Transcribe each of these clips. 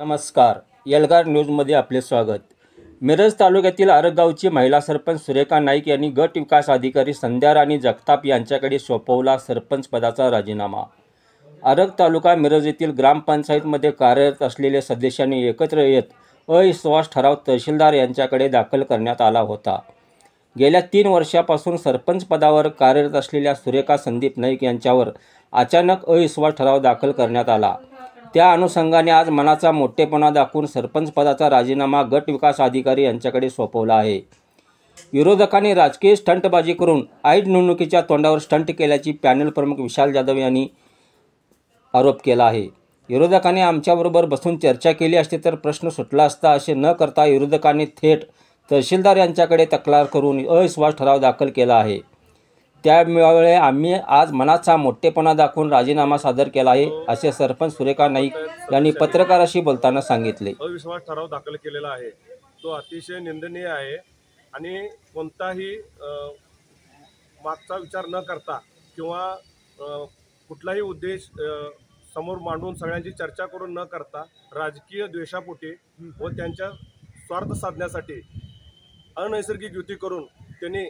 नमस्कार. एल्गार न्यूजमध्ये आपले स्वागत. मिरज तालुक्यातील आरगावची महिला सरपंच सुरेखा नाईक यांनी गट विकास अधिकारी संध्या राणी जगताप यांच्याकडे सोपवला सरपंच पदाचा राजीनामा. आरग तालुका मिरज येथील ग्रामपंचायतमध्ये कार्यरत असलेल्या सदस्यांनी एकत्र येत अविश्वास ठराव तहसीलदार यांच्याकडे दाखल करण्यात आला होता. गेल्या 3 वर्षापासून सरपंच पदावर कार्यरत असलेल्या सुरेखा संदीप नाईक यांच्यावर अचानक अविश्वास ठराव दाखल करण्यात आला. त्या अनुषंगाने आज मनाचा मोठेपणा दाखवून सरपंच पदाचा राजीनामा गट विकास अधिकारी यांच्याकडे सोपवला आहे. विरोधकांनी राजकीय स्टंटबाजी करून ऐन निवडणुकीच्या तोंडावर स्टंट केल्याची पॅनल प्रमुख विशाल जाधव यांनी आरोप केला आहे. विरोधकांनी आमच्याबरोबर बसून चर्चा केली असती तर प्रश्न सुटला असता असे न करता विरोधकांनी थेट तहसीलदार यांच्याकडे तक्रार करून अविश्वास ठराव दाखल केला आहे. त्यामुळे आम्ही आज मनाचा मोठेपणा दाखवून राजीनामा सादर केला आहे, असे सरपंच सुरेखा नाईक यांनी पत्रकाराशी बोलताना सांगितले. अविश्वास ठराव दाखल केलेला आहे तो अतिशय निंदनीय आहे आणि कोणताही मागचा विचार न करता किंवा कुठलाही उद्देश समोर मांडून सगळ्यांची चर्चा करून न करता राजकीय द्वेषापोटी व त्यांच्या स्वार्थ साधण्यासाठी अनैसर्गिक युती करून त्यांनी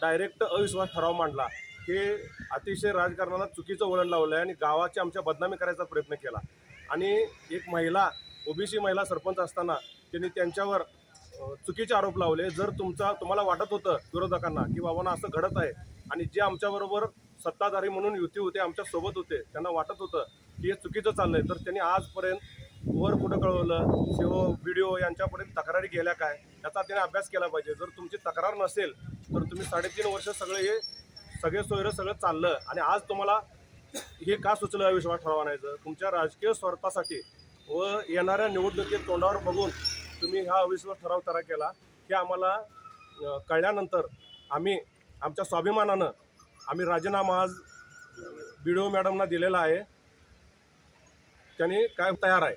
डायरेक्ट अविश्वास ठराव मांडला. हे अतिशय राजकारणाला चुकीचं वळण लावलं आहे आणि गावाची आमच्या बदनामी करायचा प्रयत्न केला. आणि एक महिला ओबीसी महिला सरपंच असताना त्यांनी त्यांच्यावर चुकीचे आरोप लावले. जर तुम्हाला वाटत होतं विरोधकांना की बाबांना असं घडत आहे आणि जे आमच्याबरोबर सत्ताधारी म्हणून युती होते आमच्यासोबत होते त्यांना वाटत होतं की हे चुकीचं चाललं आहे, तर त्यांनी आजपर्यंत वर कुठं कळवलं शिव व्हिडिओ यांच्यापर्यंत तक्रारी गेल्या काय याचा त्याने अभ्यास केला पाहिजे. जर तुमची तक्रार नसेल तर तुम्ही 3.5 वर्ष सगळे सोयरं सगळं चाललं आणि आज तुम्हाला हे का सुचलं अविश्वास ठराव आणायचं? तुमच्या राजकीय स्वार्थासाठी व येणाऱ्या निवडणुकीत तोंडावर बघून तुम्ही हा अविश्वास ठराव तयार केला. हे आम्हाला कळल्यानंतर आम्ही आमच्या स्वाभिमानानं आम्ही राजीनामा आज व्हिडिओ मॅडमना दिलेला आहे. त्यांनी काय तयार आहे.